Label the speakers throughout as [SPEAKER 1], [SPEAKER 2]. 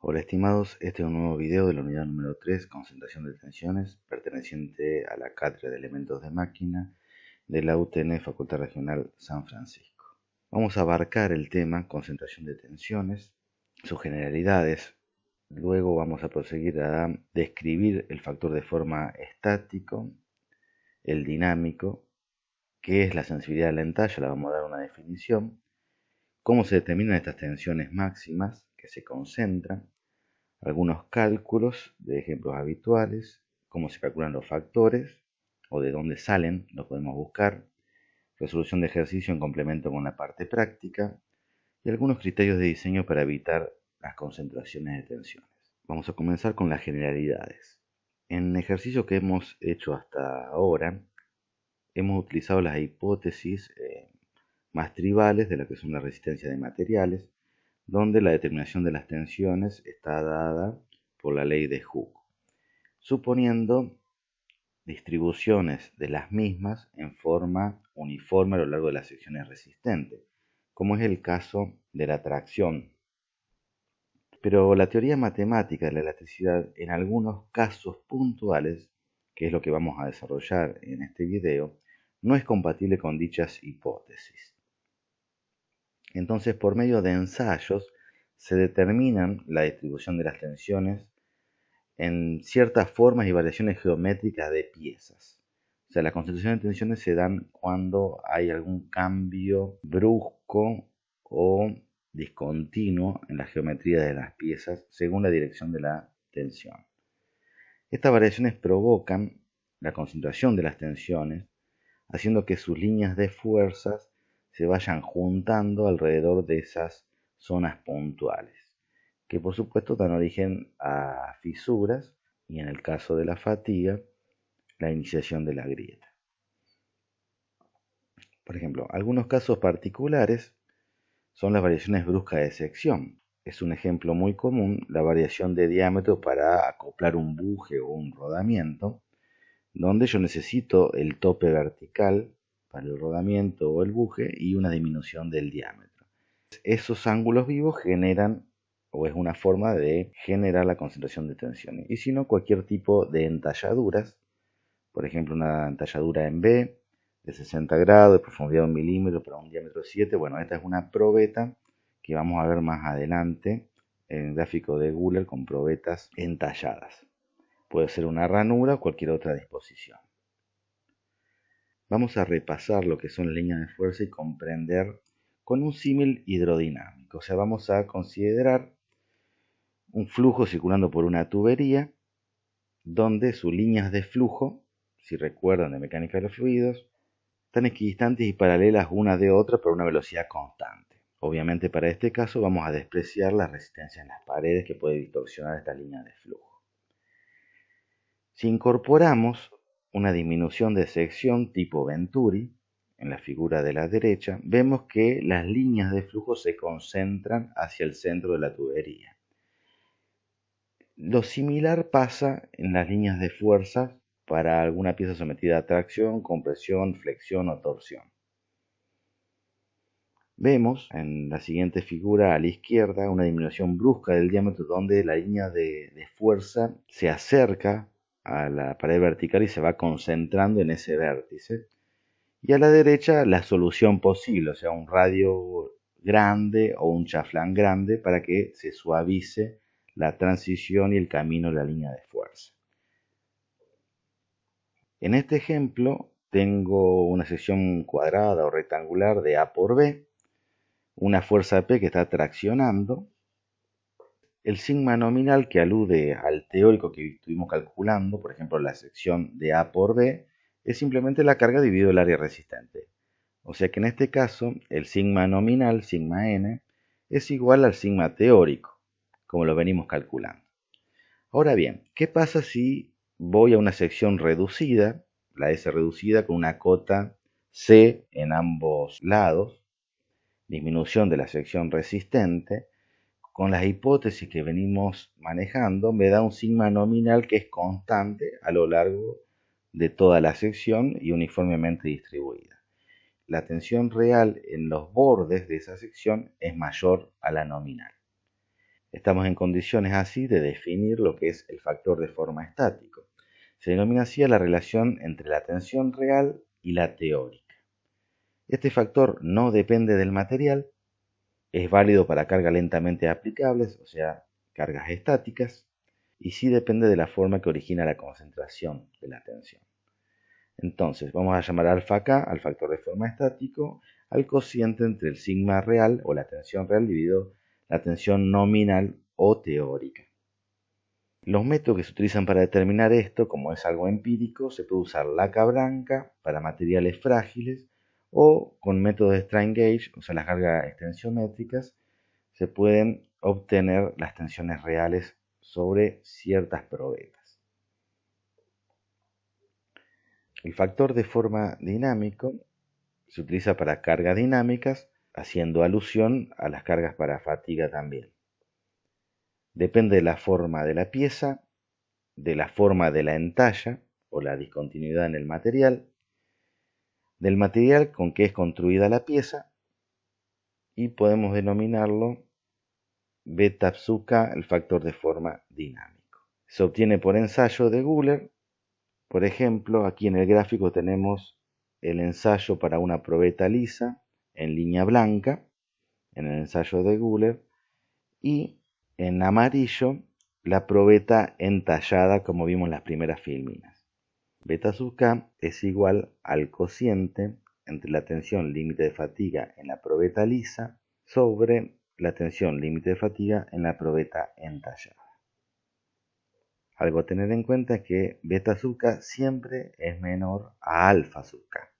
[SPEAKER 1] Hola estimados, este es un nuevo video de la unidad número 3, concentración de tensiones, perteneciente a la cátedra de elementos de máquina de la UTN Facultad Regional San Francisco. Vamos a abarcar el tema concentración de tensiones, sus generalidades, luego vamos a proseguir a describir el factor de forma estático, el dinámico, qué es la sensibilidad al entallo, le vamos a dar una definición, cómo se determinan estas tensiones máximas que se concentran, algunos cálculos de ejemplos habituales, cómo se calculan los factores o de dónde salen, los podemos buscar, resolución de ejercicio en complemento con la parte práctica y algunos criterios de diseño para evitar las concentraciones de tensiones. Vamos a comenzar con las generalidades. En ejercicio que hemos hecho hasta ahora, hemos utilizado las hipótesis más tribales de lo que son la resistencia de materiales, donde la determinación de las tensiones está dada por la ley de Hooke, suponiendo distribuciones de las mismas en forma uniforme a lo largo de las secciones resistentes, como es el caso de la tracción. Pero la teoría matemática de la elasticidad, en algunos casos puntuales, que es lo que vamos a desarrollar en este video, no es compatible con dichas hipótesis. Entonces, por medio de ensayos, se determinan la distribución de las tensiones en ciertas formas y variaciones geométricas de piezas. O sea, las concentraciones de tensiones se dan cuando hay algún cambio brusco o discontinuo en la geometría de las piezas según la dirección de la tensión. Estas variaciones provocan la concentración de las tensiones, haciendo que sus líneas de fuerzas se vayan juntando alrededor de esas zonas puntuales, que por supuesto dan origen a fisuras y en el caso de la fatiga, la iniciación de la grieta. Por ejemplo, algunos casos particulares son las variaciones bruscas de sección. Es un ejemplo muy común la variación de diámetro para acoplar un buje o un rodamiento, donde yo necesito el tope vertical para el rodamiento o el buje y una disminución del diámetro. Esos ángulos vivos generan o es una forma de generar la concentración de tensiones. Y si no, cualquier tipo de entalladuras, por ejemplo una entalladura en B de 60 grados, de profundidad de 1 milímetro para un diámetro 7, bueno, esta es una probeta que vamos a ver más adelante en el gráfico de Guller con probetas entalladas. Puede ser una ranura o cualquier otra disposición. Vamos a repasar lo que son las líneas de fuerza y comprender con un símil hidrodinámico. O sea, vamos a considerar un flujo circulando por una tubería donde sus líneas de flujo, si recuerdan de mecánica de los fluidos, están equidistantes y paralelas una de otra por una velocidad constante. Obviamente para este caso vamos a despreciar la resistencia en las paredes que puede distorsionar estas líneas de flujo. Si incorporamos una disminución de sección tipo Venturi, en la figura de la derecha, vemos que las líneas de flujo se concentran hacia el centro de la tubería. Lo similar pasa en las líneas de fuerzas para alguna pieza sometida a tracción, compresión, flexión o torsión. Vemos en la siguiente figura a la izquierda una disminución brusca del diámetro donde la línea de fuerza se acerca a la pared vertical y se va concentrando en ese vértice. Y a la derecha la solución posible, o sea, un radio grande o un chaflán grande para que se suavice la transición y el camino de la línea de fuerza. En este ejemplo tengo una sección cuadrada o rectangular de A por B, una fuerza P que está traccionando, el sigma nominal que alude al teórico que estuvimos calculando, por ejemplo la sección de A por B, es simplemente la carga dividido el área resistente. O sea que en este caso el sigma nominal, sigma n, es igual al sigma teórico, como lo venimos calculando. Ahora bien, ¿qué pasa si voy a una sección reducida, la S reducida con una cota C en ambos lados, disminución de la sección resistente? Con las hipótesis que venimos manejando me da un sigma nominal que es constante a lo largo de toda la sección y uniformemente distribuida. La tensión real en los bordes de esa sección es mayor a la nominal. Estamos en condiciones así de definir lo que es el factor de forma estático. Se denomina así a la relación entre la tensión real y la teórica. Este factor no depende del material, es válido para cargas lentamente aplicables, o sea, cargas estáticas, y sí depende de la forma que origina la concentración de la tensión. Entonces, vamos a llamar alfa K al factor de forma estático, al cociente entre el sigma real o la tensión real dividido la tensión nominal o teórica. Los métodos que se utilizan para determinar esto, como es algo empírico, se puede usar laca blanca para materiales frágiles o con métodos de strain gauge, o sea, las cargas extensiométricas, se pueden obtener las tensiones reales sobre ciertas probetas. El factor de forma dinámico se utiliza para cargas dinámicas, haciendo alusión a las cargas para fatiga también. Depende de la forma de la pieza, de la forma de la entalla o la discontinuidad en el material, del material con que es construida la pieza, y podemos denominarlo beta sub k, el factor de forma dinámico. Se obtiene por ensayo de Guller. Por ejemplo, aquí en el gráfico tenemos el ensayo para una probeta lisa en línea blanca, en el ensayo de Guller, y en amarillo la probeta entallada como vimos en las primeras filminas. Beta sub k es igual al cociente entre la tensión límite de fatiga en la probeta lisa sobre la tensión límite de fatiga en la probeta entallada. Algo a tener en cuenta es que beta sub k siempre es menor a alfa sub k.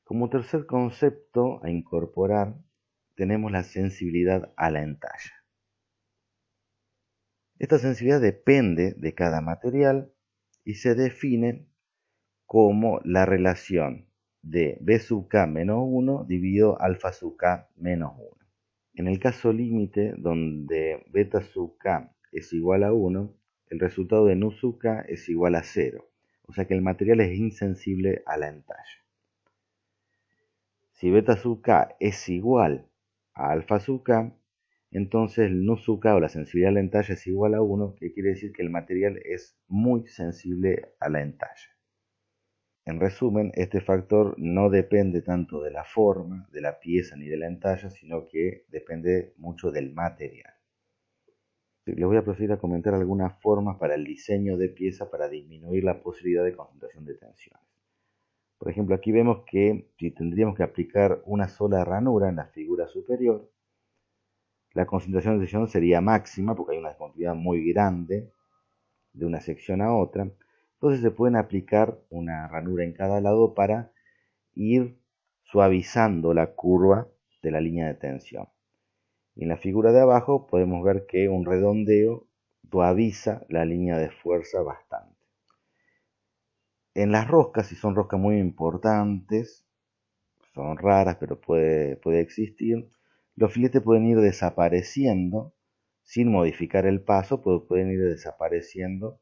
[SPEAKER 1] Como tercer concepto a incorporar tenemos la sensibilidad a la entalla. Esta sensibilidad depende de cada material y se define como la relación de B sub k menos 1 dividido alfa sub k menos 1. En el caso límite, donde beta sub k es igual a 1, el resultado de nu sub k es igual a 0, o sea que el material es insensible a la entalla. Si beta sub k es igual a alfa sub k, entonces el nu sub k o la sensibilidad a la entalla es igual a 1, que quiere decir que el material es muy sensible a la entalla. En resumen, este factor no depende tanto de la forma de la pieza ni de la entalla, sino que depende mucho del material. Les voy a proceder a comentar algunas formas para el diseño de pieza para disminuir la posibilidad de concentración de tensiones. Por ejemplo, aquí vemos que si tendríamos que aplicar una sola ranura en la figura superior, la concentración de tensión sería máxima porque hay una discontinuidad muy grande de una sección a otra. Entonces se pueden aplicar una ranura en cada lado para ir suavizando la curva de la línea de tensión. Y en la figura de abajo podemos ver que un redondeo suaviza la línea de fuerza bastante. En las roscas, si son roscas muy importantes, son raras pero puede existir, los filetes pueden ir desapareciendo sin modificar el paso, pueden ir desapareciendo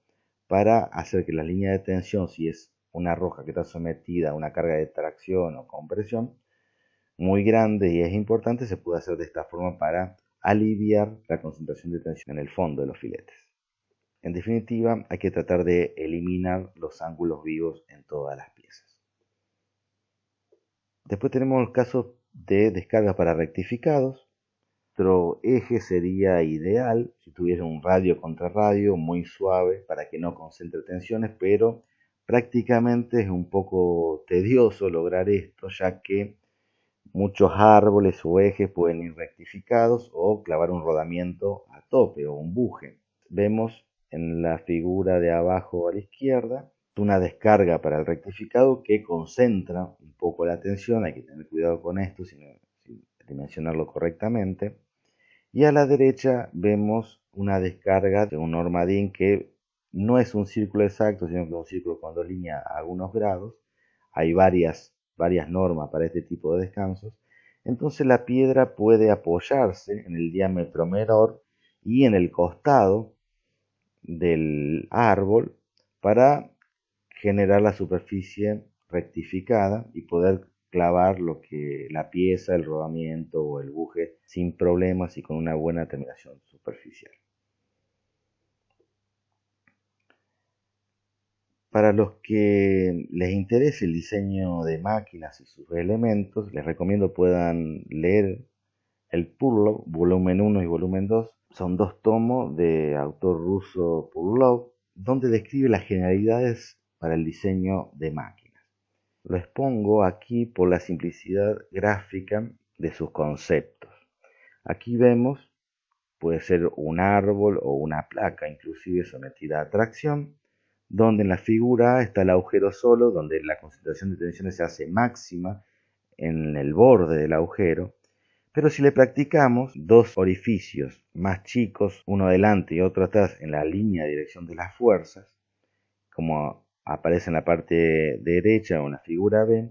[SPEAKER 1] para hacer que la línea de tensión, si es una rosca que está sometida a una carga de tracción o compresión muy grande y es importante, se puede hacer de esta forma para aliviar la concentración de tensión en el fondo de los filetes. En definitiva, hay que tratar de eliminar los ángulos vivos en todas las piezas. Después tenemos el caso de descarga para rectificados. Nuestro eje sería ideal si tuviera un radio contra radio muy suave para que no concentre tensiones, pero prácticamente es un poco tedioso lograr esto, ya que muchos árboles o ejes pueden ir rectificados o clavar un rodamiento a tope o un buje. Vemos en la figura de abajo a la izquierda una descarga para el rectificado que concentra un poco la tensión. Hay que tener cuidado con esto sin dimensionarlo correctamente. Y a la derecha vemos una descarga de un normadín que no es un círculo exacto, sino que es un círculo con dos líneas a algunos grados. Hay varias normas para este tipo de descansos. Entonces la piedra puede apoyarse en el diámetro menor y en el costado del árbol para generar la superficie rectificada y poder clavar la pieza, el rodamiento o el buje sin problemas y con una buena terminación superficial. Para los que les interese el diseño de máquinas y sus elementos, les recomiendo puedan leer el Purlov, volumen 1 y volumen 2. Son dos tomos de autor ruso Purlov, donde describe las generalidades para el diseño de máquinas. Lo expongo aquí por la simplicidad gráfica de sus conceptos. Aquí vemos, puede ser un árbol o una placa, inclusive sometida a tracción, donde en la figura A está el agujero solo, donde la concentración de tensiones se hace máxima en el borde del agujero. Pero si le practicamos dos orificios más chicos, uno adelante y otro atrás en la línea de dirección de las fuerzas, como aparece en la parte derecha o en la figura B,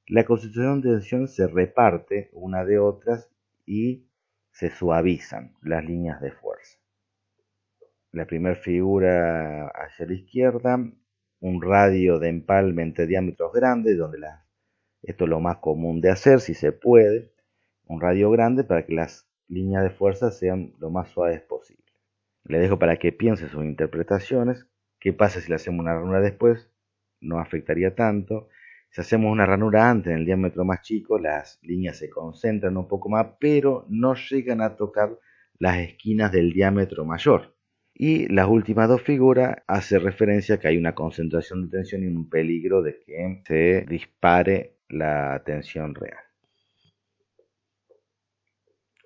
[SPEAKER 1] la concentración de tensión se reparte una de otras y se suavizan las líneas de fuerza. La primera figura hacia la izquierda, un radio de empalme entre diámetros grandes, donde esto es lo más común de hacer, si se puede, un radio grande para que las líneas de fuerza sean lo más suaves posible. Le dejo para que piense sus interpretaciones. ¿Qué pasa si le hacemos una ranura después? No afectaría tanto. Si hacemos una ranura antes en el diámetro más chico, las líneas se concentran un poco más, pero no llegan a tocar las esquinas del diámetro mayor. Y las últimas dos figuras hace referencia a que hay una concentración de tensión y un peligro de que se dispare la tensión real.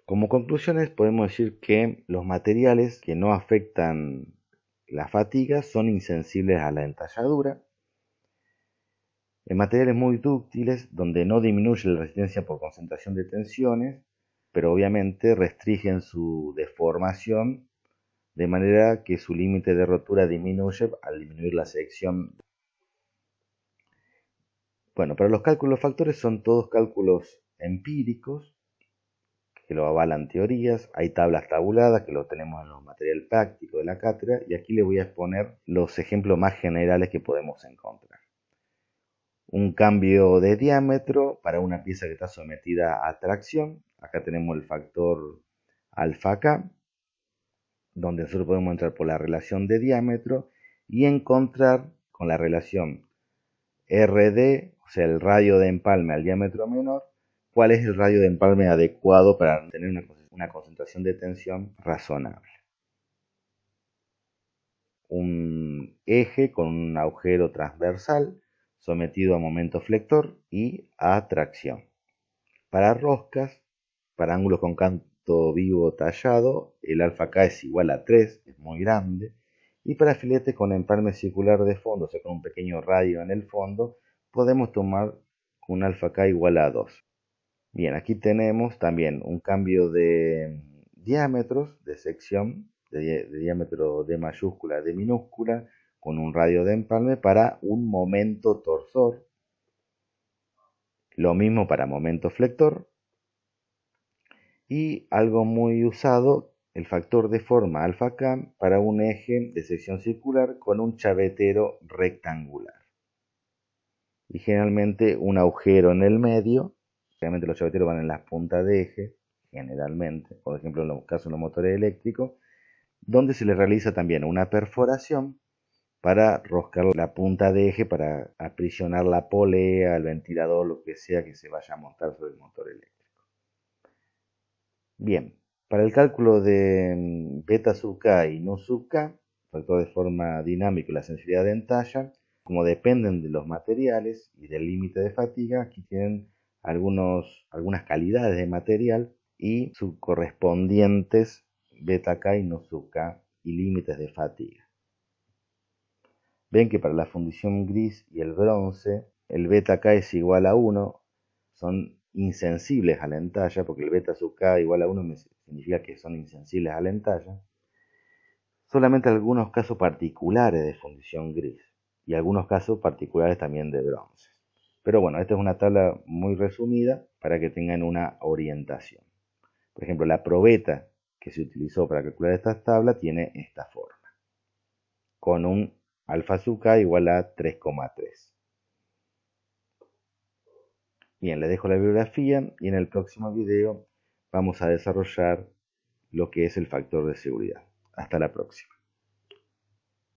[SPEAKER 1] Como conclusiones podemos decir que los materiales que no afectan la fatiga son insensibles a la entalladura. En materiales muy dúctiles, donde no disminuye la resistencia por concentración de tensiones, pero obviamente restringen su deformación de manera que su límite de rotura disminuye al disminuir la sección. Bueno, para los cálculos factores son todos cálculos empíricos que lo avalan teorías, hay tablas tabuladas que lo tenemos en los materiales prácticos de la cátedra y aquí les voy a exponer los ejemplos más generales que podemos encontrar. Un cambio de diámetro para una pieza que está sometida a tracción, acá tenemos el factor alfa K, donde nosotros podemos entrar por la relación de diámetro y encontrar con la relación RD, o sea el radio de empalme al diámetro menor, cuál es el radio de empalme adecuado para tener una concentración de tensión razonable. Un eje con un agujero transversal sometido a momento flector y a tracción. Para roscas, para ángulos con canto vivo tallado, el alfa K es igual a 3, es muy grande. Y para filetes con empalme circular de fondo, o sea, con un pequeño radio en el fondo, podemos tomar un alfa K igual a 2. Bien, aquí tenemos también un cambio de diámetros, de sección, de diámetro de mayúscula a de minúscula, con un radio de empalme para un momento torsor. Lo mismo para momento flector. Y algo muy usado, el factor de forma alfa K para un eje de sección circular con un chavetero rectangular. Y generalmente un agujero en el medio. Generalmente los chaveteros van en las puntas de eje, generalmente, por ejemplo en los casos de los motores eléctricos, donde se le realiza también una perforación para roscar la punta de eje para aprisionar la polea, el ventilador, lo que sea que se vaya a montar sobre el motor eléctrico. Bien, para el cálculo de beta sub K y nu sub K, factor de forma dinámica y la sensibilidad de entalla, como dependen de los materiales y del límite de fatiga, aquí tienen algunas calidades de material y sus correspondientes beta K y nu sub K y límites de fatiga. Ven que para la fundición gris y el bronce, el beta K es igual a 1, son insensibles a la entalla, porque el beta sub K igual a 1 significa que son insensibles a la entalla. Solamente algunos casos particulares de fundición gris y algunos casos particulares también de bronce. Pero bueno, esta es una tabla muy resumida para que tengan una orientación. Por ejemplo, la probeta que se utilizó para calcular esta tabla tiene esta forma, con un alfa sub K igual a 3,3. Bien, les dejo la bibliografía y en el próximo video vamos a desarrollar lo que es el factor de seguridad. Hasta la próxima.